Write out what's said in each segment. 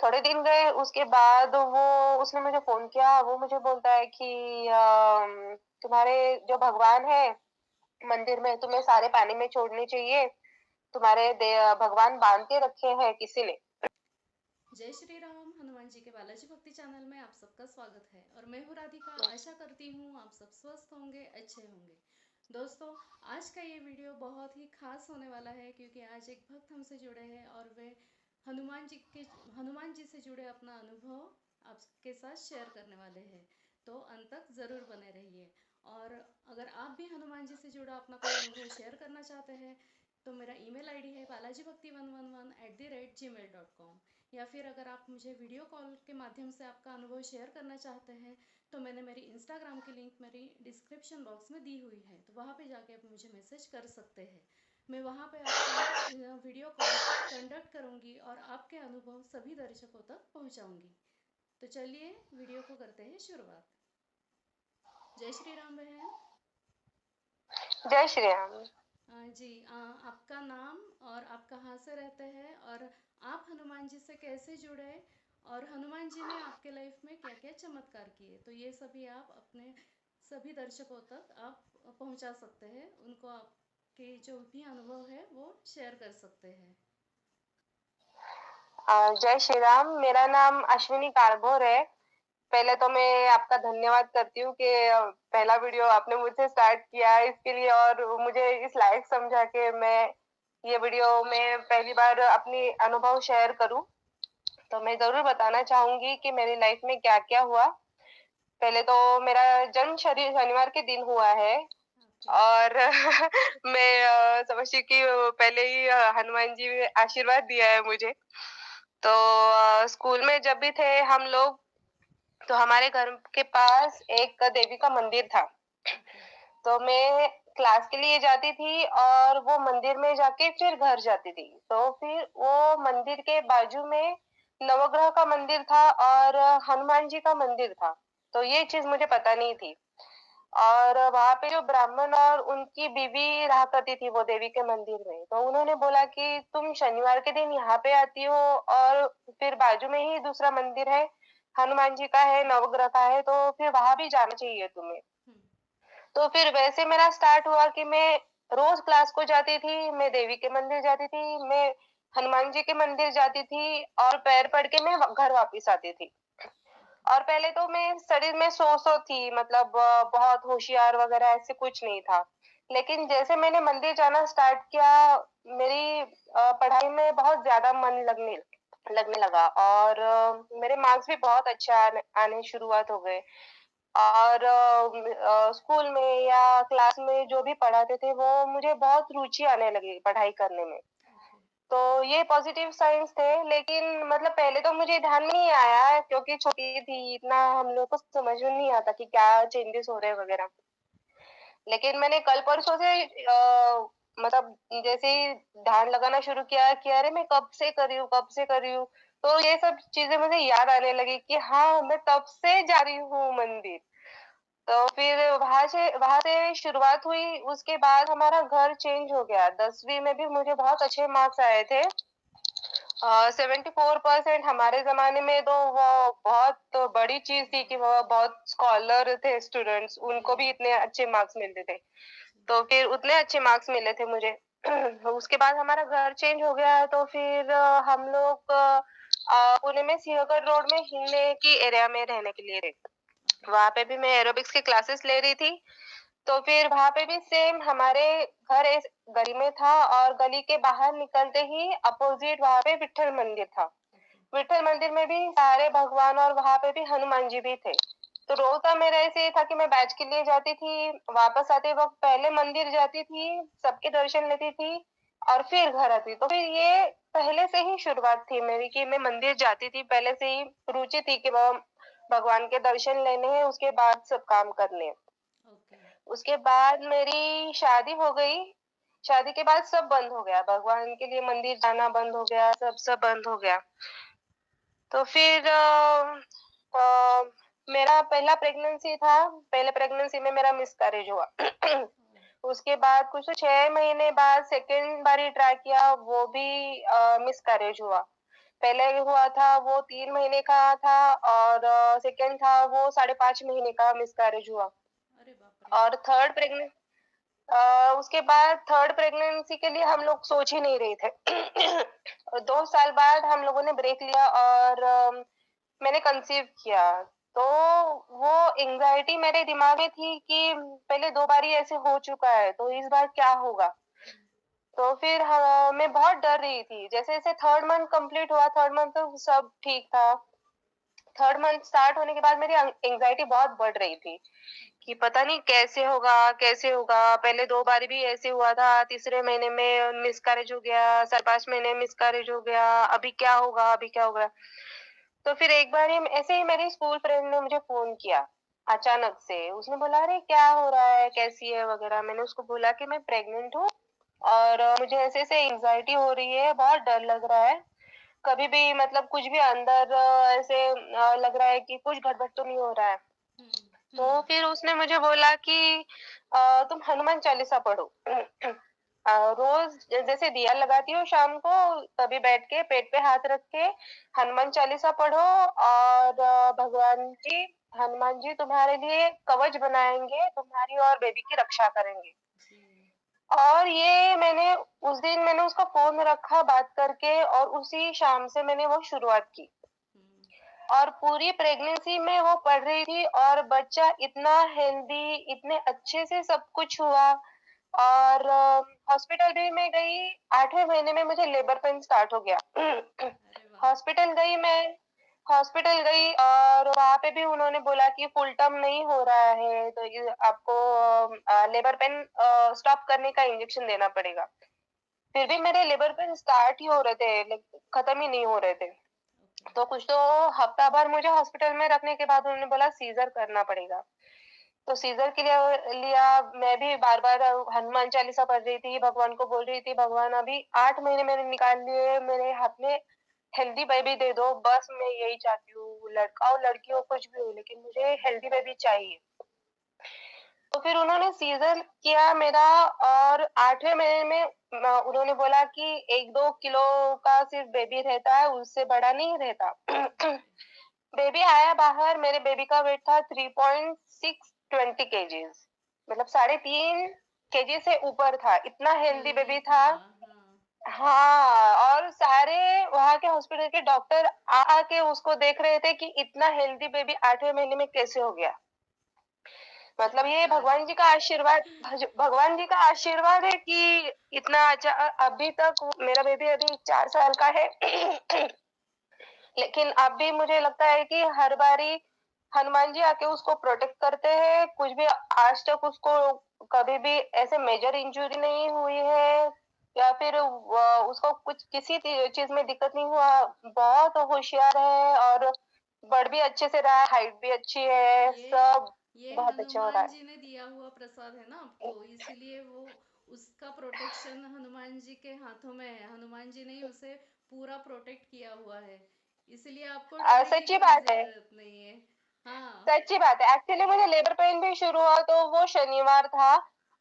थोड़े दिन गए, उसके बाद वो उसने मुझे फ़ोन किया, वो मुझे बोलता है कि तुम्हारे जो भगवान हैं मंदिर में, तुम्हें सारे पानी में छोड़ने चाहिए, तुम्हारे भगवान बाँध के रखे हैं किसी ने। जय श्री राम। हनुमान जी के बालाजी भक्ति चैनल में आप सबका स्वागत है और मैं हूँ राधिका। आशा करती हूँ आप सब स्वस्थ होंगे, अच्छे होंगे। दोस्तों, आज का ये वीडियो बहुत ही खास होने वाला है क्योंकि आज एक भक्त हमसे जुड़े हैं और वे हनुमान जी के हनुमान जी से जुड़े अपना अनुभव आपके साथ शेयर करने वाले हैं। तो अंत तक ज़रूर बने रहिए। और अगर आप भी हनुमान जी से जुड़ा अपना कोई अनुभव शेयर करना चाहते हैं तो मेरा ईमेल आईडी है balajiBhakti111@gmail.com। या फिर अगर आप मुझे वीडियो कॉल के माध्यम से आपका अनुभव शेयर करना चाहते हैं तो मैंने मेरी इंस्टाग्राम की लिंक मेरी डिस्क्रिप्शन बॉक्स में दी हुई है, तो वहाँ पे जाके आप मुझे मैसेज कर सकते हैं। मैं वहाँ पे आपका वीडियो कॉल कंडक्ट करूँगी और आपके अनुभव सभी दर्शकों तक पहुँचाऊँगी। तो चलिए वीडियो को करते हैं शुरुआत। जय श्री राम बहन। जय श्री राम। जी, आपका नाम और आप कहाँ से रहते हैं और आप हनुमान जी से कैसे जुड़े और हनुमान जी ने आपके लाइफ में क्या क्या चमत्कार किए, तो ये सभी आप अपने सभी दर्शकों तक आप पहुंचा सकते हैं, उनको आपके जो भी अनुभव है वो शेयर कर सकते हैं। जय श्री राम, मेरा नाम अश्विनी कारभोर है। पहले तो मैं आपका धन्यवाद करती हूँ कि पहला वीडियो आपने मुझसे स्टार्ट किया है इसके लिए और मुझे इस लायक समझा कि मैं ये वीडियो में पहली बार अपनी अनुभव शेयर करूँ। तो मैं ज़रूर बताना चाहूँगी कि मेरी लाइफ में क्या-क्या हुआ। पहले तो मेरा जन्म शनिवार के दिन हुआ है ओके। और मैं समझती हूँ कि पहले ही हनुमान जी ने आशीर्वाद दिया है मुझे। तो स्कूल में जब भी थे हम लोग, तो हमारे घर के पास एक देवी का मंदिर था। ओके। तो मैं क्लास के लिए जाती थी और वो मंदिर में जाके फिर घर जाती थी। तो फिर वो मंदिर के बाजू में नवग्रह का मंदिर था और हनुमान जी का मंदिर था। तो ये चीज़ मुझे पता नहीं थी। और वहाँ पे जो ब्राह्मण और उनकी बीवी रहा करती थी वो देवी के मंदिर में। तो उन्होंने बोला कि तुम शनिवार के दिन यहाँ पे आती हो और फिर बाजू में ही दूसरा मंदिर है, हनुमान जी का है, नवग्रह का है, तो फिर वहाँ भी जाना चाहिए तुम्हें। हम्म। तो फिर वैसे मेरा स्टार्ट हुआ कि मैं रोज़ क्लास को जाती थी, मैं देवी के मंदिर जाती थी, मैं हनुमान जी के मंदिर जाती थी और पैर पड़ के मैं घर वापस आती थी। ओके। और पहले तो मैं स्टडीज़ में सो-सो थी, मतलब बहुत होशियार वगैरह ऐसे कुछ नहीं था। लेकिन जैसे मैंने मंदिर जाना स्टार्ट किया, मेरी पढ़ाई में बहुत ज़्यादा मन लगने लगने लगा और मेरे मार्क्स भी बहुत अच्छे आने आने शुरुआत हो गए। और स्कूल में या क्लास में जो भी पढ़ाते थे, वो मुझे बहुत रुचि आने लगी पढ़ाई करने में। ओके। तो ये पॉज़िटिव साइन्स थे, लेकिन मतलब पहले तो मुझे ध्यान में नहीं आया क्योंकि छोटी थी, इतना हम लोग को समझ में नहीं आता कि क्या चेंजेस हो रहे हैं वगैरह। लेकिन मैंने कल-परसों से मतलब जैसे ही ध्यान लगाना शुरू किया कि अरे मैं कब से कर रही हूँ, कब से कर रही हूँ। तो ये सब चीज़ें मुझे याद आने लगी कि हाँ, मैं तब से जा रही हूँ मंदिर। तो फिर वहाँ से शुरुआत हुई, उसके बाद हमारा घर चेंज हो गया। 10वीं में भी मुझे बहुत अच्छे मार्क्स आए थे। 74% हमारे ज़माने में तो वो बहुत बड़ी चीज़ थी कि वो बहुत स्कॉलर थे स्टूडेंट्स, जी। उनको भी इतने अच्छे मार्क्स मिलते थे। जी। तो फिर उतने अच्छे मार्क्स मिले थे मुझे। उसके बाद हमारा घर चेंज हो गया तो फिर हम लोग पुणे में सिंहगढ़ रोड में हिंगने की एरिया में रहने के लिए रहे। ओके। वहाँ पे भी मैं एरोबिक्स की क्लासेस ले रही थी। तो फिर वहाँ पे भी सेम हमारे घर इस गली में था और गली के बाहर निकलते ही अपोज़िट वहाँ पे विट्ठल मंदिर था। ओके। विट्ठल मंदिर में भी सारे भगवान और वहाँ पे भी हनुमान जी भी थे। तो रोज़ का मेरा ऐसे ही था कि मैं बैच के लिए जाती थी, वापस आते वक़्त पहले मंदिर जाती थी, सबके दर्शन लेती थी और फिर घर आती। तो फिर ये पहले से ही शुरुआत थी मेरी कि मैं मंदिर जाती थी, पहले से ही रुचि थी कि भगवान के दर्शन लेने हैं, उसके बाद सब काम करने हैं। ओके। उसके बाद मेरी शादी हो गई। शादी के बाद सब बंद हो गया, भगवान के लिए मंदिर जाना बंद हो गया, सब बंद हो गया। तो फिर अ, मेरा पहला प्रेग्नेंसी था, पहले प्रेग्नेंसी में मेरा मिसकैरेज हुआ। ओ। उसके बाद कुछ तो 6 महीने बाद सेकंड बारी ट्राई किया, वो भी मिसकैरेज हुआ। पहले हुआ था वो 3 महीने का था और सेकंड था वो 5.5 महीने का मिसकैरेज हुआ। अरे बाप रे। और उसके बाद थर्ड प्रेगनेंसी के लिए हम लोग सोच ही नहीं रहे थे। 2 साल बाद हम लोगों ने ब्रेक लिया और मैंने कंसीव किया। तो वो एंग्जायटी मेरे दिमाग में थी कि पहले 2 बार ही ऐसे हो चुका है, तो इस बार क्या होगा? तो फिर मैं बहुत डर रही थी। जैसे-जैसे 3rd मंथ कंप्लीट हुआ, 3rd मंथ तो सब ठीक था। 3rd मंथ स्टार्ट होने के बाद मेरी एंग्जायटी बहुत बढ़ रही थी कि पता नहीं कैसे होगा, कैसे होगा? पहले 2 बार भी ऐसे हुआ था, तीसरे महीने में मिसकैरेज हो गया, 5.5 महीने मिसकैरेज हो गया, अभी क्या होगा, अभी क्या होगा? तो फिर एक बार ही ऐसे ही मेरी स्कूल फ्रेंड ने मुझे फ़ोन किया, अचानक से। उसने बोला, "अरे! क्या हो रहा है? कैसी है?" वगैरह। मैंने उसको बोला कि मैं प्रेग्नेंट हूँ और मुझे ऐसे-ऐसे एंग्जायटी हो रही है, बहुत डर लग रहा है। कभी भी मतलब कुछ भी अंदर ऐसे लग रहा है कि कुछ गड़बड़ तो नहीं हो रहा है। हम्म। तो फिर उसने मुझे बोला कि तुम हनुमान चालीसा पढ़ो। रोज़ जैसे दिया लगाती हो शाम को, तभी बैठ के पेट पे हाथ रख के हनुमान चालीसा पढ़ो और हनुमान जी तुम्हारे लिए कवच बनाएँगे, तुम्हारी और बेबी की रक्षा करेंगे। जी। और ये मैंने उसका फ़ोन रखा बात करके और उसी शाम से मैंने वो शुरुआत की। हम्म। और पूरी प्रेगनेंसी में वो पढ़ रही थी और बच्चा इतना हेल्दी, इतने अच्छे से सब कुछ हुआ और हॉस्पिटल भी मैं गई, 8वें महीने में मुझे लेबर पेन स्टार्ट हो गया। अरे वाह। हॉस्पिटल गई मैं हॉस्पिटल गई और वहाँ पे भी उन्होंने बोला कि फुल टर्म नहीं हो रहा है, तो ये आपको लेबर पेन स्टॉप करने का इंजेक्शन देना पड़ेगा। फिर भी मेरे लेबर पेन स्टार्ट ही हो रहे थे, लाइक खत्म ही नहीं हो रहे थे। ओके। तो कुछ तो हफ्ता भर मुझे हॉस्पिटल में रखने के बाद उन्होंने बोला सीज़र करना पड़ेगा। तो सीज़र के लिए लिया, मैं भी बार-बार हनुमान चालीसा पढ़ रही थी, भगवान को बोल रही थी, भगवान अभी 8 महीने मैंने निकाल लिए, मेरे हाथ में हेल्दी बेबी दे दो, बस मैं यही चाहती हूँ, लड़का हो लड़की हो कुछ भी हो, लेकिन मुझे हेल्दी बेबी चाहिए। तो फिर उन्होंने सीज़र किया मेरा और 8वें महीने में उन्होंने बोला कि 1-2 किलो का सिर्फ बेबी रहता है, उससे बड़ा नहीं रहता। बाप रे। बेबी आया बाहर, मेरे बेबी का वेट था 3.620 केजीज़, मतलब 3.5 केजी से ऊपर था, इतना हेल्दी हेल्दी बेबी था। था। हाँ। हाँ, और सारे वहाँ के हॉस्पिटल के डॉक्टर आ के उसको देख रहे थे कि इतना हेल्दी बेबी 8वें महीने में कैसे हो गया। मतलब ये चमत्कार। भगवान जी का आशीर्वाद है कि इतना अच्छा अभी तक मेरा बेबी अभी 4 साल का है। लेकिन अब भी मुझे लगता है कि हर बारी हनुमान जी आके उसको प्रोटेक्ट करते हैं, कुछ भी आज तक उसको कभी भी ऐसे मेजर इंजरी नहीं हुई है या फिर उसको कुछ किसी चीज़ में दिक्कत नहीं हुआ, बहुत होशियार है और बढ़ भी अच्छे से रहा है, हाइट भी अच्छी है, ये सब ये बहुत अच्छा हो रहा हनुमान है। जी ने दिया हुआ प्रसाद है ना आपको, इसीलिए वो उसका प्रोटेक्शन हनुमान जी के हाथों में है। हनुमान जी ने ही उसे पूरा प्रोटेक्ट किया हुआ है, इसलिए आपको डरने की सच्ची कोई बात है। जरूरत नहीं है। हाँ। सच्ची बात है। एक्चुअली मुझे लेबर पेन भी शुरू हुआ तो वो शनिवार था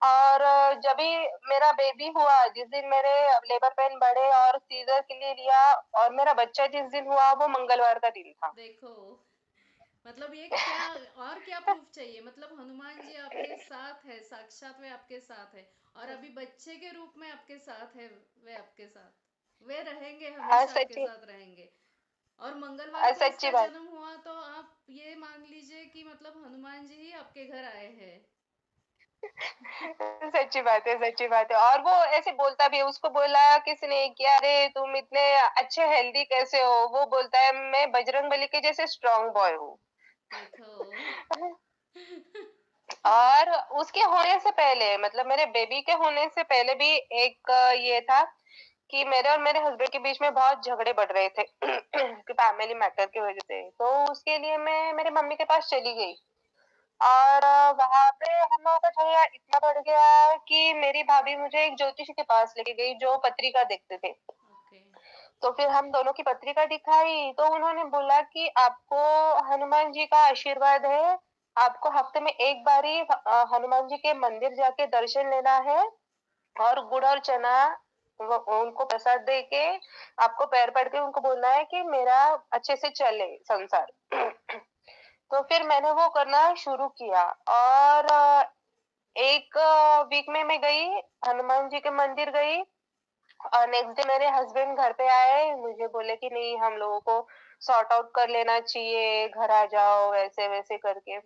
और जब भी मेरा बेबी हुआ, जिस दिन मेरे लेबर पेन बढ़े और सीज़र के लिए लिया और मेरा बच्चा जिस दिन हुआ वो मंगलवार का दिन था। देखो, मतलब ये क्या, और क्या प्रूफ चाहिए? मतलब हनुमान जी आपके साथ है, साक्षात वे आपके साथ है, और अभी बच्चे के रूप में आपके साथ है। वे आपके साथ, वे रहेंगे, हमेशा आपके सच्ची साथ रहेंगे। और मंगलवार को सच्ची इसका बात। जन्म हुआ, तो आप ये मान लीजिए कि मतलब हनुमान जी ही आपके घर आए हैं। सच्ची बात है और वो ऐसे बोलता भी है, उसको बोला किसी ने कि अरे तुम इतने अच्छे हेल्दी कैसे हो? वो बोलता है मैं बजरंगबली के जैसे स्ट्रॉन्ग बॉय हूँ। देखो। और उसके होने से पहले मतलब मेरे बेबी के होने से पहले भी एक ये था कि मेरे और मेरे हस्बैंड के बीच में बहुत झगड़े बढ़ रहे थे कि फैमिली मैटर की वजह से। तो उसके लिए मैं मेरी मम्मी के पास चली गई और वहाँ पे हम लोगों का झगड़ा इतना बढ़ गया कि मेरी भाभी मुझे एक ज्योतिषी के पास लेके गई जो पत्रिका देखते थे। ओके। तो फिर हम दोनों की पत्रिका दिखाई तो उन्होंने बोला कि आपको हनुमान जी का आशीर्वाद है, आपको हफ्ते में एक बार ही हनुमान जी के मंदिर जाके दर्शन लेना है और गुड़ और चना वो उनको प्रसाद दे के आपको पैर पड़ के उनको बोलना है कि मेरा अच्छे से चले संसार। तो फिर मैंने वो करना शुरू किया और एक वीक में मैं गई, हनुमान जी के मंदिर गई और नेक्स्ट डे मेरे हस्बैंड घर पे आए, मुझे बोले कि नहीं हम लोगों को सॉर्ट आउट कर लेना चाहिए, घर आ जाओ ऐसे-वैसे करके।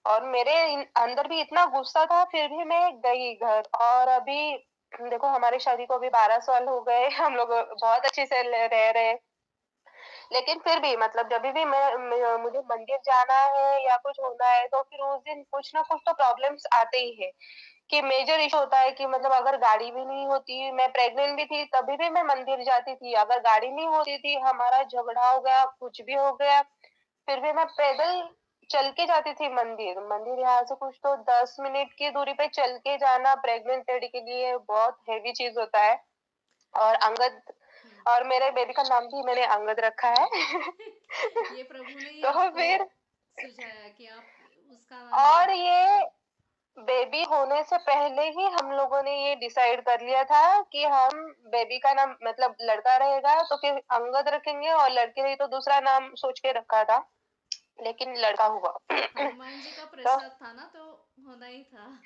और मेरे अंदर भी इतना गुस्सा था फिर भी मैं गई घर और अभी देखो हमारी शादी को अभी 12 साल हो गए, हम लोग बहुत अच्छे से रह रहे हैं। लेकिन फिर भी मतलब जब भी मुझे मंदिर जाना है या कुछ होना है तो फिर उस दिन कुछ ना कुछ तो प्रॉब्लम्स आते ही है कि मेजर इशू होता है कि मतलब अगर गाड़ी भी नहीं होती, मैं प्रेग्नेंट भी थी तभी भी मैं मंदिर जाती थी, अगर गाड़ी नहीं होती थी हमारा झगड़ा हो गया कुछ भी हो गया फिर भी मैं पैदल चल के जाती थी मंदिर। मंदिर यहाँ से कुछ तो 10 मिनट की दूरी पे चल के जाना प्रेग्नेंट लेडी के लिए बहुत हेवी चीज होता है। और अंगद हम्म। और मेरे बेबी का नाम भी मैंने अंगद रखा है। ये प्रभु ने ही तो आपको फिर सुझाया कि आप उसका नाम ये और रखें। ये बेबी होने से पहले ही हम लोगों ने ये डिसाइड कर लिया था कि हम बेबी का नाम मतलब लड़का रहेगा तो फिर अंगद रखेंगे और लड़के रही तो दूसरा नाम सोच के रखा था, लेकिन लड़का हुआ। हनुमान जी का तो प्रसाद था ना, तो होना ही था।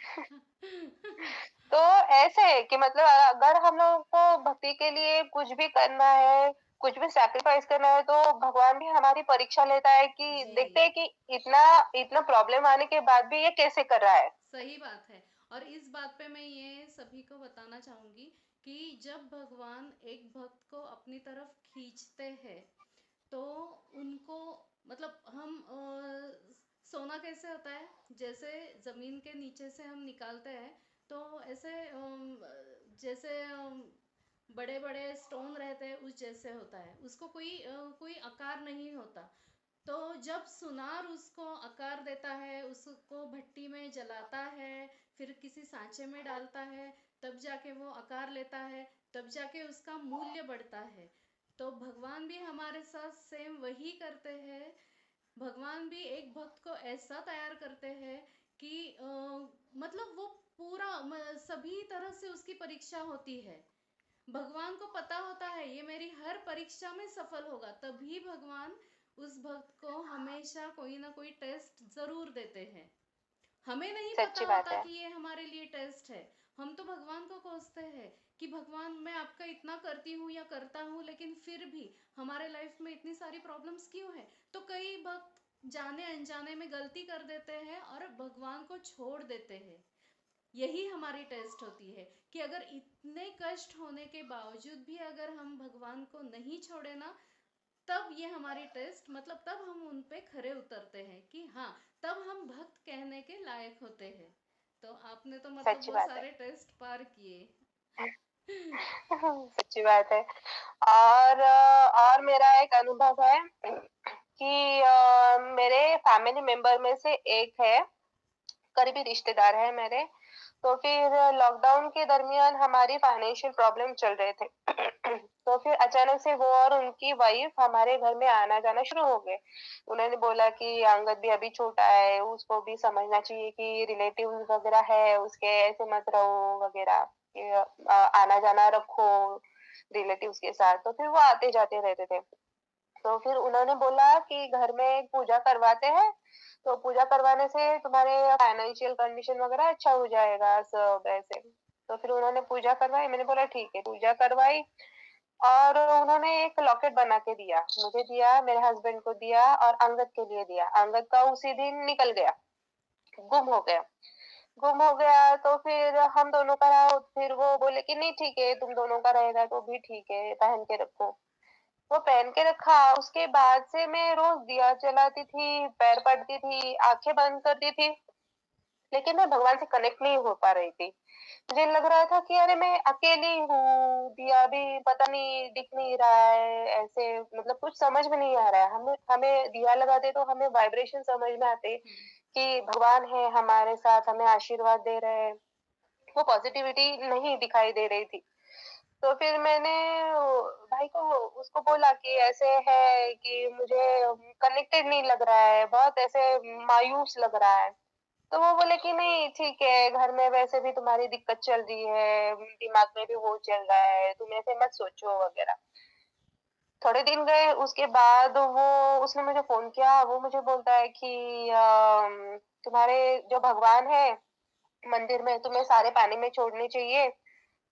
तो ऐसे है कि मतलब अगर हम लोगों को भक्ति के लिए कुछ भी करना है, कुछ भी सैक्रिफाइस करना है तो भगवान भी हमारी परीक्षा लेता है कि जी, देखते हैं कि इतना इतना प्रॉब्लम आने के बाद भी ये कैसे कर रहा है। सही बात है। और इस बात पे मैं ये सभी को बताना चाहूंगी कि जब भगवान एक भक्त को अपनी तरफ खींचते हैं, तो उनको मतलब हम सोना कैसे होता है, जैसे जमीन के नीचे से हम निकालते हैं, तो ऐसे जैसे बड़े बड़े स्टोन रहते हैं उस जैसे होता है, उसको कोई आकार नहीं होता। तो जब सुनार उसको आकार देता है, उसको भट्टी में जलाता है, फिर किसी सांचे में डालता है, तब जाके वो आकार लेता है, तब जाके उसका मूल्य बढ़ता है। तो भगवान भी हमारे साथ सेम वही करते हैं। भगवान भी एक भक्त को ऐसा तैयार करते हैं कि मतलब वो पूरा सभी तरह से उसकी परीक्षा होती है। भगवान को पता होता है ये मेरी हर परीक्षा में सफल होगा, तभी भगवान उस भक्त को हमेशा कोई ना कोई टेस्ट जरूर देते हैं। हमें नहीं पता सच्ची बात होता है। कि ये हमारे लिए टेस्ट है। हम तो भगवान को कोसते हैं कि भगवान मैं आपका इतना करती हूँ या करता हूँ, लेकिन फिर भी हमारे लाइफ में इतनी सारी प्रॉब्लम्स क्यों है। तो कई भक्त जाने अनजाने में गलती कर देते हैं और भगवान को छोड़ देते हैं। यही हमारी टेस्ट होती है कि अगर इतने कष्ट होने के बावजूद भी अगर हम भगवान को नहीं छोड़े ना, तब ये हमारी टेस्ट मतलब तब हम उन पे खरे उतरते हैं कि हाँ, तब हम भक्त कहने के लायक होते हैं। तो आपने तो मतलब सच्ची बहुत बात है। सारे टेस्ट पार किए। सच्ची बात है। और मेरा एक अनुभव है कि मेरे फैमिली मेंबर में से एक है, करीबी रिश्तेदार है मेरे। तो फिर लॉकडाउन के दरमियान हमारी फाइनेंशियल प्रॉब्लम चल रहे थे। तो फिर अचानक से वो और उनकी वाइफ हमारे घर में आना जाना शुरू हो गए। उन्होंने बोला कि अंगद भी अभी छोटा है, उसको भी समझना चाहिए कि रिलेटिव्स वगैरह है, उसके ऐसे मत रहो वगैरह, कि आना जाना रखो रिलेटिव्स के साथ। तो फिर वो आते जाते रहते थे। तो फिर उन्होंने बोला कि घर में पूजा करवाते हैं, तो पूजा करवाने से तुम्हारे फाइनेंशियल कंडीशन वगैरह अच्छा हो जाएगा सब ऐसे। तो फिर उन्होंने पूजा करवाई, मैंने बोला ठीक है, पूजा करवाई और उन्होंने एक लॉकेट बना के दिया, मुझे दिया, मेरे हस्बैंड को दिया और अंगद के लिए दिया। अंगद का उसी दिन निकल गया, गुम हो गया। गुम हो गया तो फिर हम दोनों का रहा, फिर वो बोले कि नहीं ठीक है तुम दोनों का रहेगा तो भी ठीक है, पहन के रखो। वो पहन के रखा, उसके बाद से मैं रोज दिया जलाती थी, पैर पड़ती थी, आंखें बंद करती थी, लेकिन मैं भगवान से कनेक्ट नहीं हो पा रही थी। मुझे लग रहा था कि अरे मैं अकेली हूँ, दिया भी पता नहीं दिख नहीं रहा है, ऐसे मतलब कुछ समझ में नहीं आ रहा है। हमें हमें दिया लगाते तो हमें वाइब्रेशन समझ में आते हम्म। कि भगवान है हमारे साथ, हमें आशीर्वाद दे रहे हैं। वो पॉजिटिविटी नहीं दिखाई दे रही थी। तो फिर मैंने भाई को उसको बोला कि ऐसे है कि मुझे कनेक्टेड नहीं लग रहा है, बहुत ऐसे मायूस लग रहा है। तो वो बोले कि नहीं ठीक है, घर में वैसे भी तुम्हारी दिक्कत चल रही है, दिमाग में भी वो चल रहा है, तुम ऐसे मत सोचो वगैरह। थोड़े दिन गए, उसके बाद वो उसने मुझे फ़ोन किया, वो मुझे बोलता है कि तुम्हारे जो भगवान है मंदिर में, तुम्हें सारे पानी में छोड़ने चाहिए,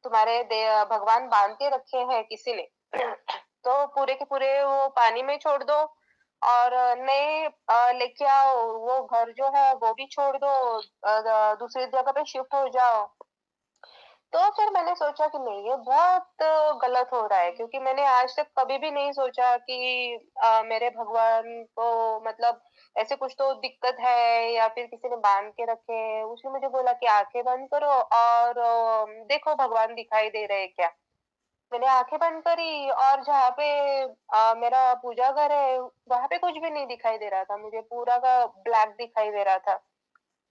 तुम्हारे भगवान बांध के रखे हैं किसी ने। तो पूरे के पूरे वो पानी में छोड़ दो और नए लेके आओ, वो घर जो है वो भी छोड़ दो, दूसरी जगह पे शिफ्ट हो जाओ। तो फिर मैंने सोचा कि नहीं, ये बहुत गलत हो रहा है, क्योंकि मैंने आज तक कभी भी नहीं सोचा कि मेरे भगवान को मतलब ऐसे कुछ तो दिक्कत है या फिर किसी ने बांध के रखे हैं। उसने मुझे बोला कि आंखें बंद करो और देखो भगवान दिखाई दे रहे हैं क्या। मैंने आंखें बंद करी और जहाँ पे मेरा पूजा घर है वहां पे कुछ भी नहीं दिखाई दे रहा था, मुझे पूरा का ब्लैक दिखाई दे रहा था।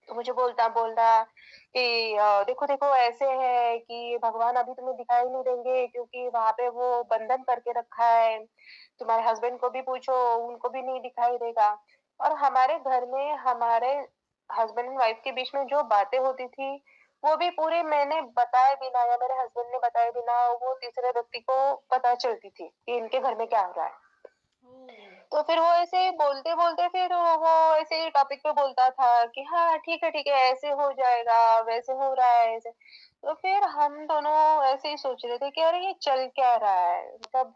तो मुझे बोल रहा कि देखो देखो ऐसे है कि भगवान अभी तुम्हें दिखाई नहीं देंगे, क्योंकि वहां पे वो बंधन करके रखा है। तुम्हारे हस्बैंड को भी पूछो, उनको भी नहीं दिखाई देगा। और हमारे घर में हमारे हस्बैंड एंड वाइफ के बीच में जो बातें होती थी, वो भी पूरे मैंने बताए बिना या मेरे हस्बैंड ने बताए बिना वो तीसरे व्यक्ति को पता चलती थी कि इनके घर में क्या हो रहा है। ओह। तो फिर वो ऐसे बोलते-बोलते फिर वो ऐसे ही टॉपिक पे बोलता था कि हाँ, ठीक है, ऐसे हो जाएगा, वैसे हो रहा है, ऐसे। तो फिर हम दोनों ऐसे ही सोच रहे थे कि अरे ये चल क्या रहा है? मतलब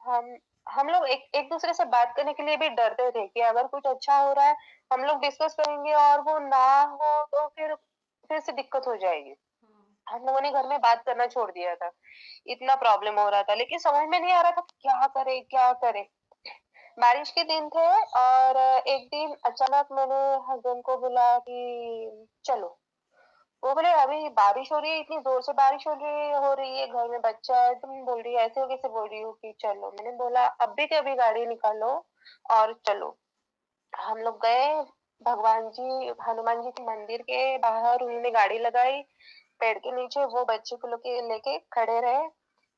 हम लोग एक एक दूसरे से बात करने के लिए भी डरते थे कि अगर कुछ अच्छा हो रहा है, हम लोग डिस्कस करेंगे और वो ना हो तो फिर से दिक्कत हो जाएगी। हाँ। हम लोगों ने घर में बात करना छोड़ दिया था। इतना प्रॉब्लम हो रहा था, लेकिन समझ में नहीं आ रहा था क्या करें, क्या करें? बारिश के दिन थे और एक दिन अचानक मैंने हस्बैंड को बोला कि चलो। वो बोले अभी बारिश हो रही है, इतनी जोर से बारिश हो रही है, घर में बच्चा है, तुम बोल रही है ऐसे हो, कैसे बोल रही हो कि चलो। मैंने बोला अभी के अभी गाड़ी निकालो और चलो। हम लोग गए भगवान जी हनुमान जी के मंदिर के बाहर, उन्होंने गाड़ी लगाई, पेड़ के नीचे वो बच्चे को लेके लेके खड़े रहे।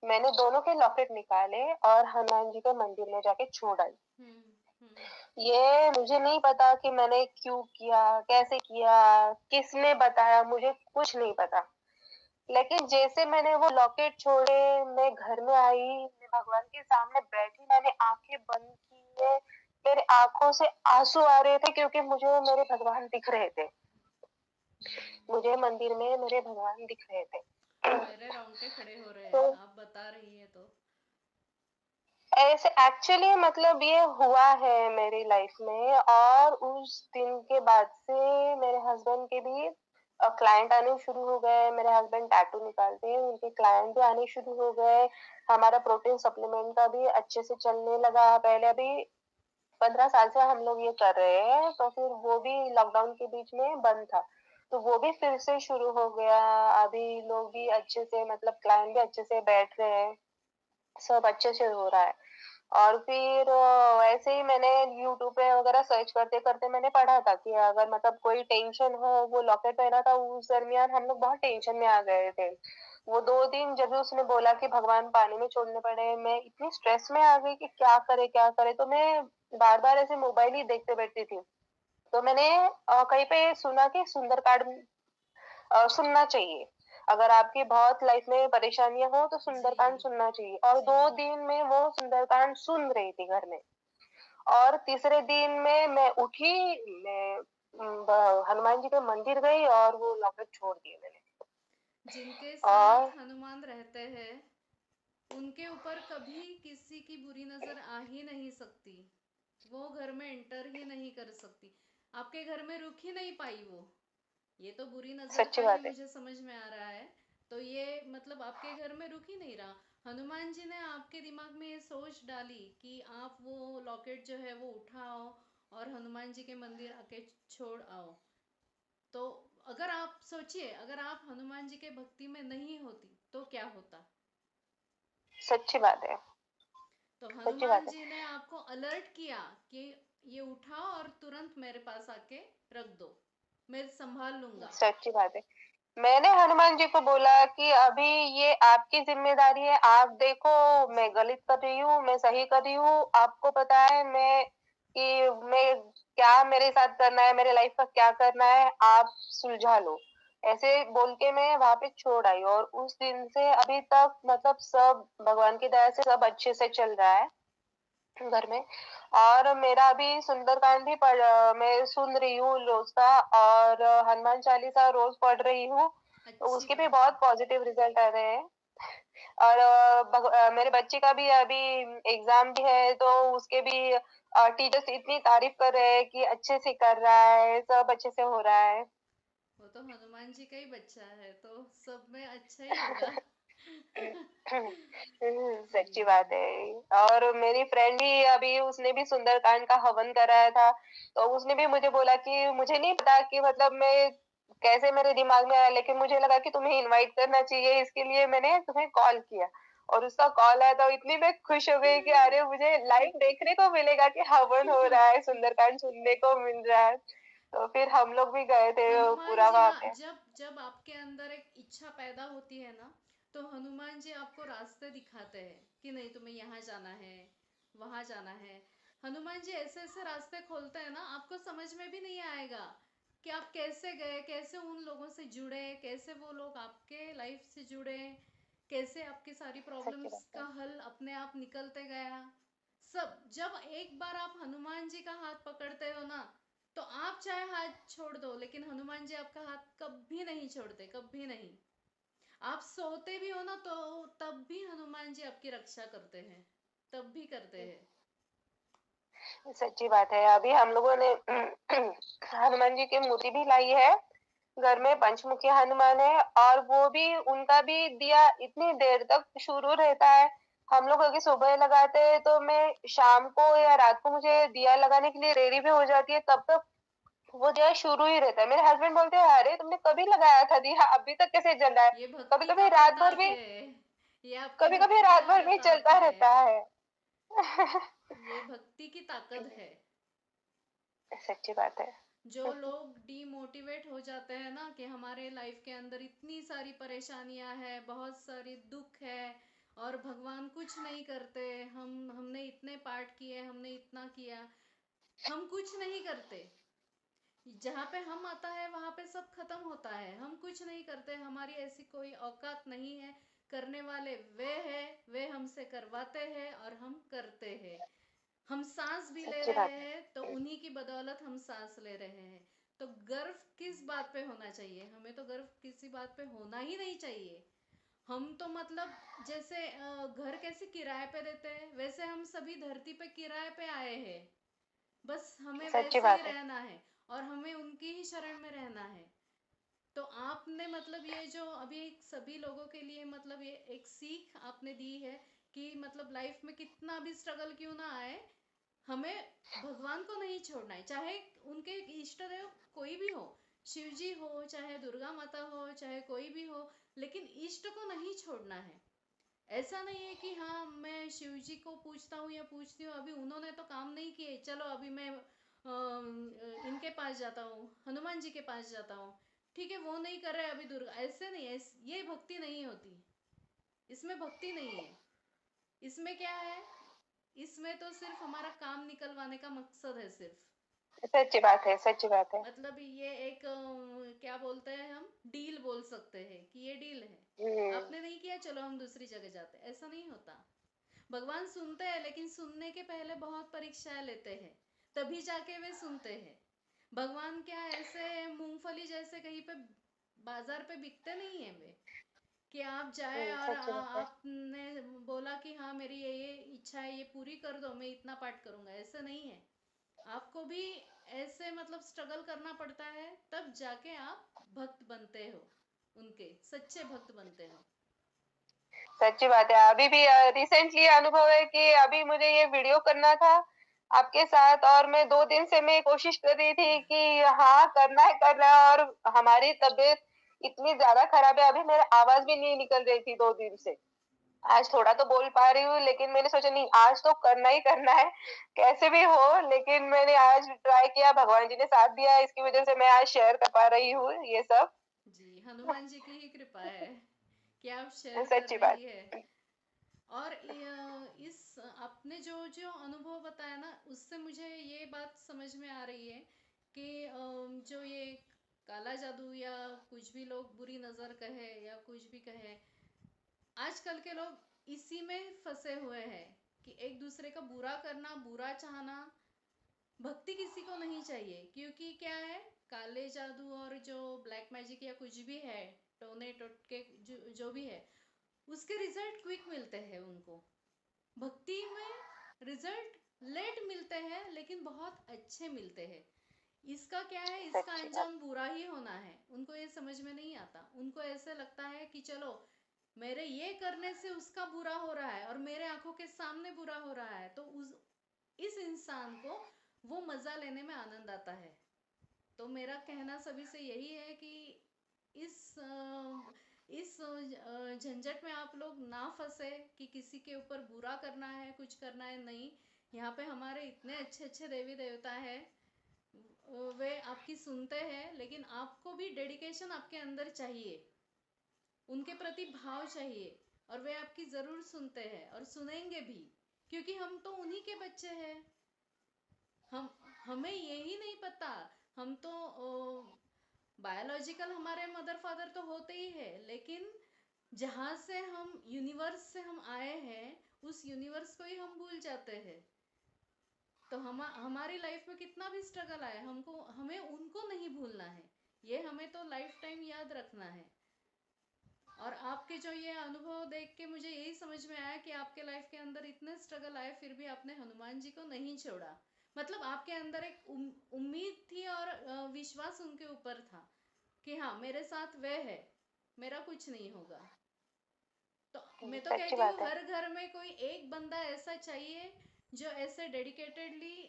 मैंने दोनों के लॉकेट निकाले और हनुमान जी के मंदिर में जाके छोड़ आई। हम्म। हम्म। ये मुझे नहीं पता कि मैंने क्यों किया, कैसे किया, किसने बताया, मुझे कुछ नहीं पता। लेकिन जैसे मैंने वो लॉकेट छोड़े, मैं घर में आई, मैं भगवान के सामने बैठी, मैंने आंखें बंद की है, मेरे आंखों से आंसू आ रहे थे क्योंकि मुझे मेरे भगवान दिख रहे थे। मुझे मंदिर में मेरे भगवान दिख रहे थे। मेरे रोंगटे खड़े हो रहे तो हैं आप बता रही है तो। ऐसे एक्चुअली मतलब ये हुआ है मेरी लाइफ में, और उस दिन के बाद से मेरे हस्बैंड के भी क्लाइंट आने शुरू हो गए। मेरे हस्बैंड टैटू निकालते हैं, उनके क्लाइंट भी आने शुरू हो गए। हमारा प्रोटीन सप्लीमेंट का भी अच्छे से चलने लगा। पहले अभी 15 साल से हम लोग ये कर रहे हैं, तो फिर वो भी लॉकडाउन के बीच में बंद था, तो वो भी फिर से शुरू हो गया। अभी लोग भी अच्छे से मतलब क्लाइंट भी अच्छे से बैठ रहे हैं, सब अच्छे से हो रहा है। और फिर ऐसे ही मैंने यूट्यूब पे वगैरह सर्च करते-करते मैंने पढ़ा था कि अगर मतलब कोई टेंशन हो, वो लॉकेट पहना था, उस दरमियान हम लोग बहुत टेंशन में आ गए थे। वो 2 दिन जब भी उसने बोला कि भगवान पानी में छोड़ने पड़े, मैं इतनी स्ट्रेस में आ गई कि क्या करे? तो मैं बार-बार ऐसे मोबाइल ही देखते बैठती थी। तो मैंने कहीं पे सुना कि सुंदरकांड सुनना चाहिए। अगर आपकी बहुत लाइफ में परेशानियाँ हो तो जी। सुंदरकांड सुनना चाहिए, और जी। 2 दिन में वो सुंदरकांड सुन रही थी घर में। और तीसरे दिन में मैं उठी, मैं हनुमान जी के मंदिर गई और वो लॉकेट छोड़ दिए मैंने। जिनके और साथ हनुमान रहते हैं उनके ऊपर कभी किसी की बुरी नजर आ ही नहीं सकती। वो घर में एंटर ही नहीं कर सकती। आपके घर में रुक ही नहीं पाई वो। ये तो बुरी नजर सच्ची का ही बात है। मुझे समझ में आ रहा है। तो ये मतलब आपके घर में रुक ही नहीं रहा। हनुमान जी ने आपके दिमाग में ये सोच डाली कि आप वो लॉकेट जो है वो उठाओ और हनुमान जी के मंदिर आके छोड़ आओ। तो अगर आप सोचिए, अगर आप हनुमान जी के भक्ति में नहीं होती तो क्या होता। सच्ची बात है। तो सच्ची हनुमान बात है। जी ने आपको अलर्ट किया कि ये उठाओ और तुरंत मेरे पास आके रख दो, मैं संभाल लूंगा। सच्ची बात है। मैंने हनुमान जी को बोला कि अभी ये आपकी ज़िम्मेदारी है, आप देखो मैं गलत कर रही हूँ, मैं सही कर रही हूँ, आपको पता है मैं क्या मेरे साथ करना है, मेरे लाइफ का क्या करना है, आप सुलझा लो। ऐसे बोल के मैं वहाँ पे छोड़ आई और उस दिन से अभी तक मतलब सब भगवान की दया से सब अच्छे से चल रहा है घर में। और मेरा अभी सुंदरकांड भी मैं सुन रही हूँ रोज का, और हनुमान चालीसा रोज पढ़ रही हूँ। तो अच्छी उसके भी बात है। बहुत पॉजिटिव रिजल्ट आ रहे हैं। और मेरे बच्चे का भी अभी एग्जाम भी है, तो उसके भी टीचर्स इतनी तारीफ कर रहे हैं कि अच्छे से कर रहा है, सब अच्छे से हो रहा है। वो तो हनुमान जी का ही बच्चा है तो सब में अच्छा ही होगा। सच्ची जी। बात है। और मेरी फ्रेंड भी अभी उसने भी सुंदरकांड का हवन कराया था, तो उसने भी मुझे बोला कि मुझे नहीं पता कि मतलब मैं कैसे मेरे दिमाग में आया, लेकिन मुझे लगा कि तुम्हें इनवाइट करना चाहिए, इसके लिए मैंने तुम्हें कॉल किया। और उसका कॉल आया तो इतनी मैं खुश हो गई कि अरे मुझे लाइव देखने को मिलेगा कि हवन हो रहा है, सुंदरकांड सुनने को मिल रहा है। तो फिर हम लोग भी गए थे हनुमान पूरा जी, वहां हाँ, पे। जब जब आपके अंदर एक इच्छा पैदा होती है ना, तो हनुमान जी आपको रास्ते दिखाते हैं कि नहीं तुम्हें यहाँ जाना है, वहां जाना है। हनुमान जी ऐसे ऐसे रास्ते खोलते हैं ना, आपको समझ में भी नहीं आएगा कि आप कैसे गए, कैसे उन लोगों से जुड़े, कैसे वो लोग आपके लाइफ से जुड़े, कैसे आपकी सारी सच्ची प्रॉब्लम्स बात का हल अपने आप निकलते गया। सब जब एक बार आप हनुमान जी का हाथ पकड़ते हो ना, तो आप चाहे हाथ छोड़ दो लेकिन हनुमान जी आपका हाथ कभी नहीं छोड़ते, कभी नहीं। आप सोते भी हो ना, तो तब भी हनुमान जी आपकी रक्षा करते हैं, तब भी करते हैं। है, सच्ची बात है। अभी हम लोगों ने हनुमान जी की मूर्ति भी लाई है घर में, हम्म। पंचमुखी हनुमान है। और वो भी उनका भी दिया इतनी देर तक शुरू रहता है। हम लोग अगर सुबह लगाते हैं तो मैं शाम को या रात को मुझे दिया लगाने के लिए रेडी भी हो जाती है, तब तक वो दिया शुरू ही रहता है। मेरे हस्बैंड बोलते हैं अरे तुमने कभी लगाया था दिया, अभी तक कैसे जल रहा है। ये कभी भक्ति का कभी रात भर प्रताप भी, है। ये आपके कभी कभी भक्ति रात का भर भी प्रताप चलता है। रहता है। ये भक्ति की ताकत है। सच्ची बात है। जो लोग डीमोटिवेट हो जाते हैं ना कि हमारे लाइफ के अंदर इतनी सारी परेशानियां हैं, बहुत सारी दुख है और भगवान कुछ नहीं करते, हमने इतने पाठ किए, हमने इतना किया, हम कुछ नहीं करते। जहाँ पे हम आता है वहां पे सब खत्म होता है, हम कुछ नहीं करते, हमारी ऐसी कोई औकात नहीं है। करने वाले वे हैं, वे हमसे करवाते हैं और हम करते हैं। हम सांस भी ले सच्ची रहे बात है। हैं तो उन्हीं की बदौलत हम सांस ले रहे हैं। तो गर्व किस बात पे होना चाहिए? हमें तो गर्व किसी बात पे होना ही नहीं चाहिए। हम तो मतलब जैसे घर कैसे किराए पे देते हैं, वैसे हम सभी धरती पे किराए पे आए हैं। बस हमें सच्ची वैसे ही बात है। रहना है और हमें उनकी ही शरण में रहना है। तो आपने मतलब ये जो अभी एक सभी लोगों के लिए मतलब ये एक सीख आपने दी है कि मतलब लाइफ में कितना भी स्ट्रगल क्यों ना आए, हमें भगवान को नहीं छोड़ना है। चाहे उनके इष्ट देव कोई भी हो, शिव जी हो, चाहे दुर्गा माता हो, चाहे कोई भी हो, लेकिन इष्ट को नहीं छोड़ना है। ऐसा नहीं है कि हाँ मैं शिव जी को पूछता हूँ या पूछती हूँ, अभी उन्होंने तो काम नहीं किए, चलो अभी मैं इनके पास जाता हूँ, हनुमान जी के पास जाता हूँ। ठीक है, वो नहीं कर रहे अभी दुर्गा, ऐसे नहीं, ये भक्ति नहीं होती। इसमें भक्ति नहीं है। इसमें क्या है? इसमें तो सिर्फ हमारा काम निकलवाने का मकसद है सिर्फ। सच्ची बात है। सच्ची बात है। मतलब ये एक क्या बोलते हैं हम, डील बोल सकते हैं कि ये डील है। हम्म। आपने नहीं किया, चलो हम दूसरी जगह जाते हैं, ऐसा नहीं होता। भगवान सुनते हैं लेकिन सुनने के पहले बहुत परीक्षाएं लेते हैं, तभी जाके वे सुनते हैं। भगवान क्या ऐसे मूंगफली जैसे कहीं पे बाजार पे बिकते नहीं है वे, कि आप जाए और सच्ची बात है। आपने बोला कि हाँ मेरी ये इच्छा है, ये पूरी कर दो, मैं इतना पाठ करूंगा, ऐसा नहीं है। आपको भी ऐसे मतलब स्ट्रगल करना पड़ता है, तब जाके आप भक्त बनते हो, उनके सच्चे भक्त बनते हो। सच्ची बात है। अभी भी रिसेंटली अनुभव है कि अभी मुझे ये वीडियो करना था आपके साथ, और मैं 2 दिन से मैं कोशिश कर रही थी कि हाँ करना है। और हमारी तबीयत इतनी ज्यादा खराब है, अभी मेरी आवाज भी नहीं निकल रही थी 2 दिन से। आज थोड़ा तो बोल पा रही हूँ, लेकिन मैंने सोचा नहीं आज तो करना ही करना है, कैसे भी हो। लेकिन मैंने आज ट्राई किया, भगवान जी ने साथ दिया, इसकी वजह से मैं आज शेयर कर पा रही हूँ ये सब। जी, हनुमान जी की ही कृपा है कि आप शेयर कर सच्ची बात। रही है। और इस आपने जो जो अनुभव बताया ना, उससे मुझे ये बात समझ में आ रही है कि जो ये काला जादू या कुछ भी लोग बुरी नजर कहे या कुछ भी कहे, आजकल के लोग इसी में फंसे हुए हैं कि एक दूसरे का बुरा करना, बुरा चाहना। भक्ति किसी को नहीं चाहिए, क्योंकि क्या है, काले जादू और जो ब्लैक मैजिक या कुछ भी है, टोने टोटके जो भी है, उसके रिजल्ट क्विक मिलते हैं उनको। भक्ति में रिजल्ट लेट मिलते हैं, लेकिन बहुत अच्छे मिलते हैं। इसका क्या है, इसका सच्ची बात। अंजाम बुरा ही होना है। उनको ये समझ में नहीं आता। उनको ऐसे लगता है कि चलो, मेरे ये करने से उसका बुरा हो रहा है और मेरे आंखों के सामने बुरा हो रहा है, तो इस इंसान को वो मजा लेने में आनंद आता है। तो मेरा कहना सभी से यही है कि इस झंझट में आप लोग ना फंसे कि किसी के ऊपर बुरा करना है, कुछ करना है। नहीं, यहाँ पे हमारे इतने अच्छे अच्छे देवी देवता है, वे आपकी सुनते हैं, लेकिन आपको भी डेडिकेशन आपके अंदर चाहिए, उनके प्रति भाव चाहिए, और वे आपकी जरूर सुनते हैं और सुनेंगे भी, क्योंकि हम तो उन्हीं के बच्चे हैं। हम हमें यही नहीं पता, हम तो बायोलॉजिकल हमारे मदर फादर तो होते ही है, लेकिन जहां से हम यूनिवर्स से हम आए हैं, उस यूनिवर्स को ही हम भूल जाते हैं। तो हमारी लाइफ में कितना भी स्ट्रगल आए, हमको हमें उनको नहीं भूलना है। ये हमें तो लाइफ टाइम याद रखना है। और आपके जो ये अनुभव देख के मुझे यही समझ में आया कि आपके लाइफ के अंदर इतने स्ट्रगल आए, फिर भी आपने हनुमान जी को नहीं छोड़ा। मतलब आपके अंदर एक उम्मीद थी और विश्वास उनके ऊपर था कि हाँ, मेरे साथ वे है, मेरा कुछ नहीं होगा। तो मैं तो सच्ची कहती हूँ, बात है। हर घर में कोई एक बंदा ऐसा चाहिए जो ऐसे डेडिकेटेडली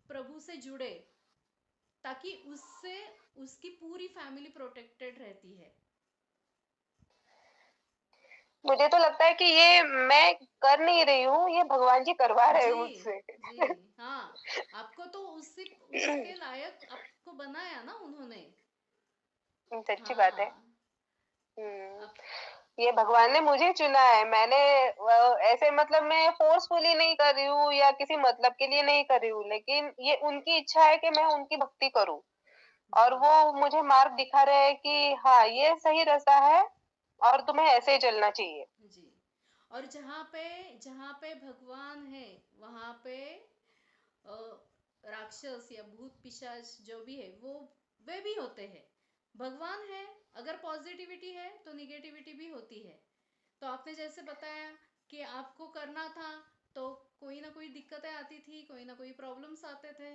प्रभु से जुड़े, ताकि उससे उसकी पूरी फैमिली प्रोटेक्टेड रहती है। मुझे तो लगता है कि ये मैं कर नहीं रही हूँ, ये भगवान जी करवा रहे हैं जी, मुझसे। जी, हाँ। आपको तो उसके लायक आपको बनाया ना उन्होंने। सच्ची बात है। हाँ। हम्म। आप ये भगवान ने मुझे चुना है। मैंने ऐसे मतलब मैं फोर्सफुली नहीं कर रही हूँ या किसी मतलब के लिए नहीं कर रही हूँ, लेकिन ये उनकी इच्छा है कि मैं उनकी भक्ति करूँ। जी, और वो मुझे मार्ग दिखा रहे हैं कि हाँ, ये सही रास्ता है और तुम्हें ऐसे ही चलना चाहिए। जी। और जहाँ पे भगवान है, वहां पे अ, राक्षस या भूत पिशाच जो भी है, वे भी होते हैं। भगवान है, अगर पॉजिटिविटी है तो निगेटिविटी भी होती है। तो आपने जैसे बताया कि आपको करना था, तो कोई ना कोई दिक्कतें आती थी, कोई ना कोई प्रॉब्लम्स आते थे।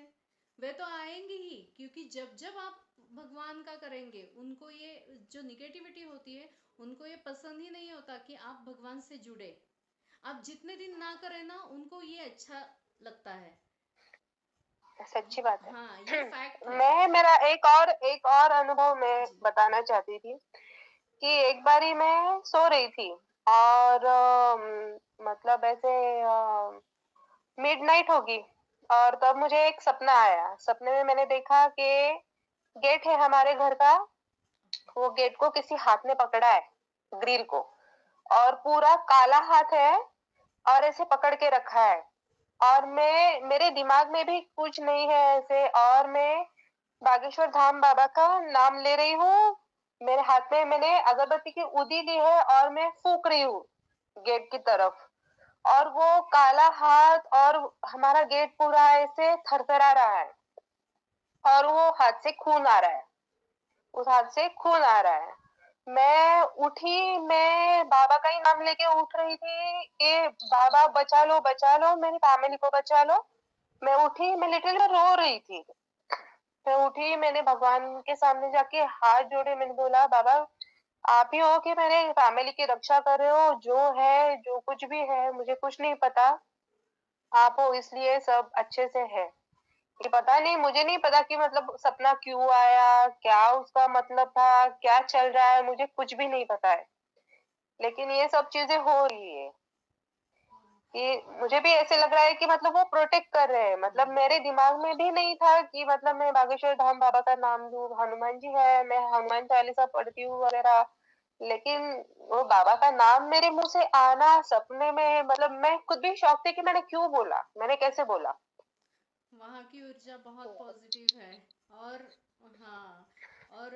वे तो आएंगे ही, क्योंकि जब जब आप भगवान का करेंगे, उनको ये जो निगेटिविटी होती है, उनको ये पसंद ही नहीं होता कि आप भगवान से जुड़े। आप जितने दिन ना करें ना, उनको ये अच्छा लगता है। सच्ची बात है। हाँ, ये फैक्ट है। मैं मेरा एक और अनुभव मैं जी, बताना चाहती थी कि एक बारी मैं सो रही थी और मतलब ऐसे मिडनाइट होगी, और तब मुझे एक सपना आया। सपने में मैंने देखा कि गेट है हमारे घर का, वो गेट को किसी हाथ ने पकड़ा है, ग्रिल को, और पूरा काला हाथ है और ऐसे पकड़ के रखा है। और मेरे दिमाग में भी कुछ नहीं है ऐसे, और मैं बागेश्वर धाम बाबा का नाम ले रही हूँ। मेरे हाथ में मैंने अगरबत्ती की उदी ली है और मैं फूक रही हूँ गेट की तरफ। और वो काला हाथ और हमारा गेट पूरा ऐसे थरथरा रहा है, और वो हाथ से खून आ रहा है, उस हाथ से खून आ रहा है। मैं उठी, मैं बाबा का ही नाम लेके उठ रही थी कि बाबा बचा लो, मेरी फैमिली को बचा लो। मैं उठी, मैं लिटरली रो रही थी। मैं उठी, मैंने भगवान के सामने जाके हाथ जोड़े, मैंने बोला बाबा, आप ही हो कि मेरे फैमिली की रक्षा कर रहे हो, जो है जो कुछ भी है मुझे कुछ नहीं पता, आप हो इसलिए सब अच्छे से है। ये पता नहीं, मुझे नहीं पता कि मतलब सपना क्यों आया, क्या उसका मतलब था, क्या चल रहा है, मुझे कुछ भी नहीं पता है। लेकिन ये सब चीजें हो रही है कि मुझे भी ऐसे लग रहा है कि मतलब वो प्रोटेक्ट कर रहे हैं। मतलब मेरे दिमाग में भी नहीं था कि मतलब मैं बागेश्वर धाम बाबा का नाम लूं, हनुमान जी है, मैं हनुमान चालीसा पढ़ती हूँ वगैरह, लेकिन वो बाबा का नाम मेरे मुंह से आना सपने में, मतलब मैं खुद भी शॉक थी कि मैंने क्यों बोला, मैंने कैसे बोला। वहाँ की ऊर्जा बहुत पॉजिटिव है। और हाँ, और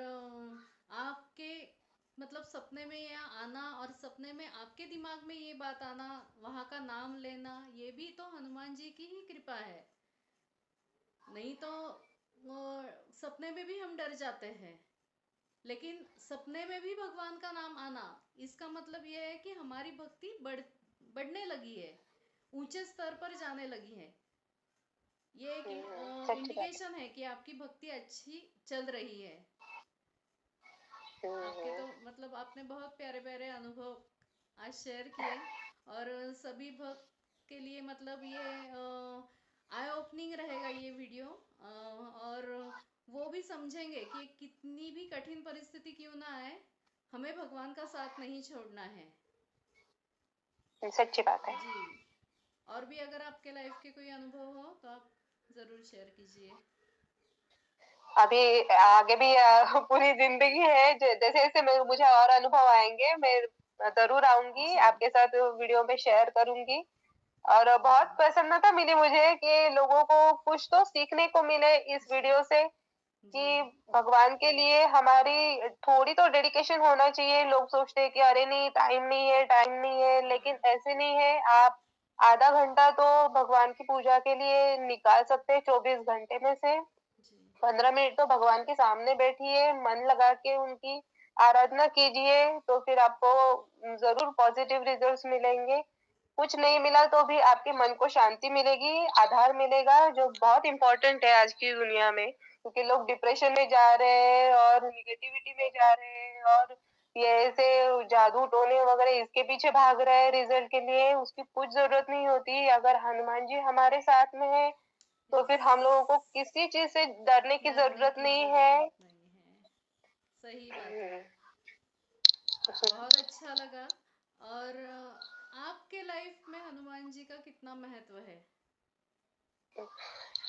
आपके मतलब सपने में यह आना और सपने में आपके दिमाग में ये बात आना, वहाँ का नाम लेना, ये भी तो हनुमान जी की ही कृपा है। नहीं तो सपने में भी हम डर जाते हैं, लेकिन सपने में भी भगवान का नाम आना, इसका मतलब यह है कि हमारी भक्ति बढ़ने लगी है, ऊंचे स्तर पर जाने लगी है। ये एक सच्ची बात इंडिकेशन है कि आपकी भक्ति अच्छी चल रही है। है। आपके तो मतलब आपने बहुत प्यारे प्यारे अनुभव आज शेयर किए, और सभी भक्त के लिए मतलब ये आई ओपनिंग रहेगा ये वीडियो। और वो भी समझेंगे कि कितनी भी कठिन परिस्थिति क्यों ना आए, हमें भगवान का साथ नहीं छोड़ना है। सच्ची बात है। जी। और भी अगर आपके लाइफ के कोई अनुभव हो तो आप जरूर शेयर कीजिए। अभी आगे भी पूरी जिंदगी है, जैसे जैसे मुझे और अनुभव आएंगे, मैं जरूर आऊंगी जी आपके साथ, वीडियो में शेयर करूंगी। और जी बहुत प्रसन्नता मिली मुझे कि लोगों को कुछ तो सीखने को मिले इस जी वीडियो से, जी कि भगवान के लिए हमारी थोड़ी तो डेडिकेशन होना चाहिए। लोग सोचते हैं कि अरे नहीं, टाइम नहीं है, टाइम नहीं है, लेकिन हाँ ऐसे नहीं है। आप आधा घंटा तो भगवान की पूजा के लिए निकाल सकते हैं 24 घंटे में से। जी 15 मिनट तो भगवान के सामने बैठिए, मन लगा के उनकी आराधना कीजिए, तो फिर आपको जरूर पॉजिटिव रिजल्ट्स मिलेंगे। कुछ नहीं मिला तो भी आपके मन को शांति मिलेगी, आधार मिलेगा, जो बहुत इंपॉर्टेंट है आज की दुनिया में, क्योंकि लोग डिप्रेशन में जा रहे हैं और निगेटिविटी में जा रहे हैं, और ये ऐसे जादू टोने वगैरह इसके पीछे भाग रहे हैं रिजल्ट के लिए। उसकी कुछ जरूरत नहीं होती। अगर हनुमान जी हमारे साथ में है तो यस, फिर हम लोगों को किसी चीज से डरने की डरने जरूरत की नहीं है। जरूरत नहीं है। सही बात है। बहुत अच्छा लगा। और आपके लाइफ में हनुमान जी का कितना महत्व है?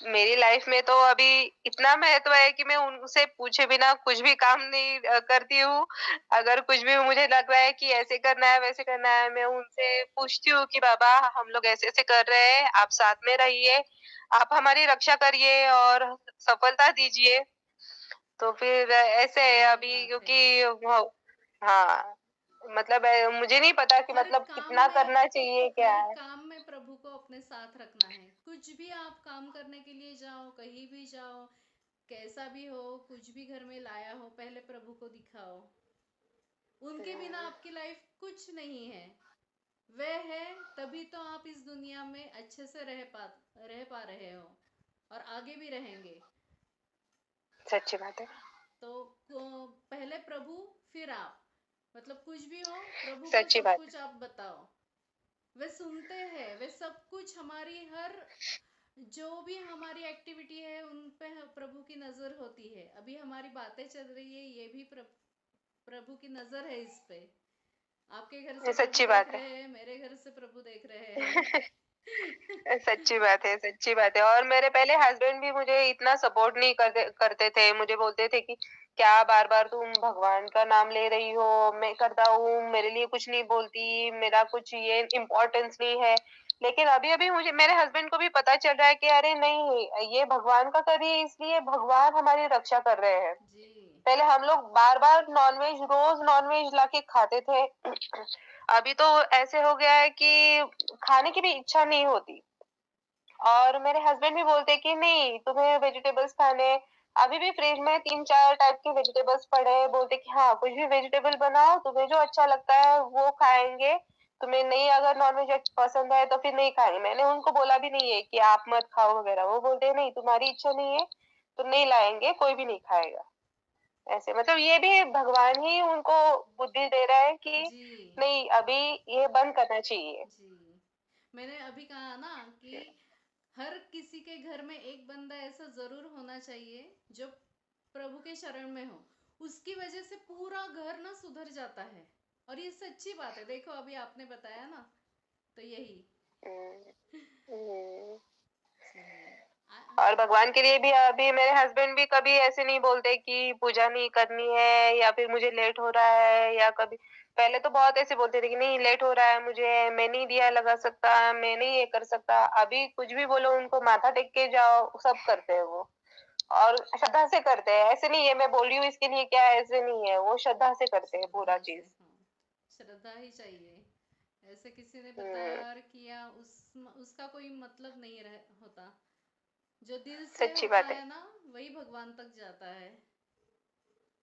मेरी लाइफ में तो अभी इतना महत्व है कि मैं उनसे पूछे बिना कुछ भी काम नहीं करती हूँ। अगर कुछ भी मुझे लग रहा है कि ऐसे करना है, वैसे करना है, मैं उनसे पूछती हूँ कि बाबा हम लोग ऐसे ऐसे कर रहे हैं, आप साथ में रहिए, आप हमारी रक्षा करिए और सफलता दीजिए। तो फिर ऐसे है सही अभी, बात है। क्योंकि हाँ, मतलब मुझे नहीं पता कि हर मतलब काम कितना में करना चाहिए क्या हर है। काम में प्रभु को अपने साथ रखना है। कुछ भी आप काम करने के लिए जाओ, कहीं भी जाओ, कैसा भी हो, कुछ भी घर में लाया हो, पहले प्रभु को दिखाओ। उनके बिना आपकी लाइफ कुछ नहीं है। वह है तभी तो आप इस दुनिया में अच्छे से रह पा रहे हो, और आगे भी रहेंगे। सच्ची बात है। तो पहले प्रभु, फिर आप, मतलब कुछ भी हो प्रभु को सच्ची सब बात कुछ आप बताओ। वे सुनते हैं, वे सब कुछ हमारी हर जो भी हमारी एक्टिविटी है उन पे प्रभु की नजर होती है। अभी हमारी बातें चल रही है, ये भी प्रभु की नजर है इस पे। आपके घर से है। प्रभु सच्ची देख बात है। रहे हैं, मेरे घर से प्रभु देख रहे हैं। सच्ची बात है, सच्ची बात है। और मेरे पहले हस्बैंड भी मुझे इतना सपोर्ट नहीं करते करते थे। मुझे बोलते थे कि क्या बार बार तुम भगवान का नाम ले रही हो, मैं करता हूँ, मेरे लिए कुछ नहीं बोलती, मेरा कुछ ये इम्पोर्टेंस नहीं है। लेकिन अभी अभी मुझे, मेरे हस्बैंड को भी पता चल रहा है कि अरे नहीं, ये भगवान का कर रही है, इसलिए भगवान हमारी रक्षा कर रहे हैं। जी पहले हम लोग बार बार नॉनवेज, रोज नॉनवेज लाके खाते थे। अभी तो ऐसे हो गया है कि खाने की भी इच्छा नहीं होती। और मेरे हस्बैंड भी बोलते हैं कि नहीं, तुम्हें वेजिटेबल्स खाने। अभी भी फ्रिज में 3-4 टाइप के वेजिटेबल्स पड़े हैं। बोलते कि हाँ, कुछ भी वेजिटेबल बनाओ, तुम्हें जो अच्छा लगता है वो खाएंगे। तुम्हें नहीं, अगर नॉनवेज पसंद है तो फिर नहीं खाएंगे। मैंने उनको बोला भी नहीं है कि आप मत खाओ वगैरह। वो बोलते हैं नहीं, तुम्हारी इच्छा नहीं है तो नहीं लाएंगे, कोई भी नहीं खाएगा। ऐसे मतलब ये भी भगवान ही उनको बुद्धि दे रहा है कि जी नहीं, अभी ये बंद करना चाहिए। जी। मैंने अभी कहा ना कि हर किसी के घर में एक बंदा ऐसा जरूर होना चाहिए जो प्रभु के शरण में हो। उसकी वजह से पूरा घर ना सुधर जाता है। और ये सच्ची बात है, देखो अभी आपने बताया ना, तो यही। हम्म, हम्म। चलिए। और भगवान के लिए भी अभी मेरे हस्बैंड भी कभी ऐसे नहीं बोलते कि पूजा नहीं करनी है या फिर मुझे लेट हो रहा है या कभी पहले तो बहुत ऐसे बोलते थे कि नहीं लेट हो रहा है मुझे, मैं नहीं दिया लगा सकता, मैं नहीं ये कर सकता। अभी कुछ भी बोलो उनको माथा टेक के जाओ, सब करते हैं वो। और श्रद्धा से करते हैं, ऐसे नहीं है मैं बोल रही हूँ इसके लिए क्या है, ऐसे नहीं है, वो श्रद्धा से करते हैं पूरा श्रद्धा से, चीज़। हाँ, श्रद्धा ही चाहिए। ऐसे किसी ने हुँ, बताया और किया उसका कोई मतलब नहीं होता। जो दिल से सच्ची होता बात है। है ना, वही भगवान तक जाता है।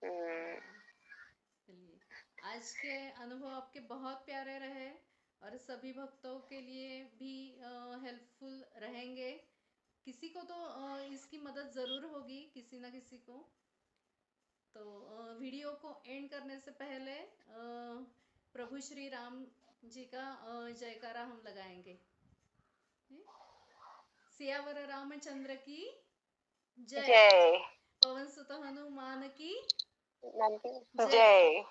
हुँ, हाँ, चलिए, आज के अनुभव आपके बहुत प्यारे रहे और सभी भक्तों के लिए भी हेल्पफुल रहेंगे। किसी को तो इसकी मदद ज़रूर होगी, किसी ना किसी को। तो वीडियो को एंड करने से पहले प्रभु श्री राम जी का जयकारा हम लगाएंगे। हैं? सियावर रामचंद्र की जय। जय। पवन सुत हनुमान की नाम की जय। जय।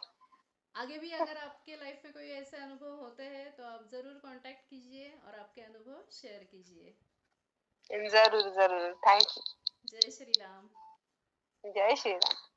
आगे भी अगर आपके लाइफ में कोई ऐसे अनुभव होते हैं तो आप ज़रूर कांटेक्ट कीजिए और आपके अनुभव शेयर कीजिए। ज़रूर, ज़रूर। थैंक जय श्री राम। यू। जय श्री राम।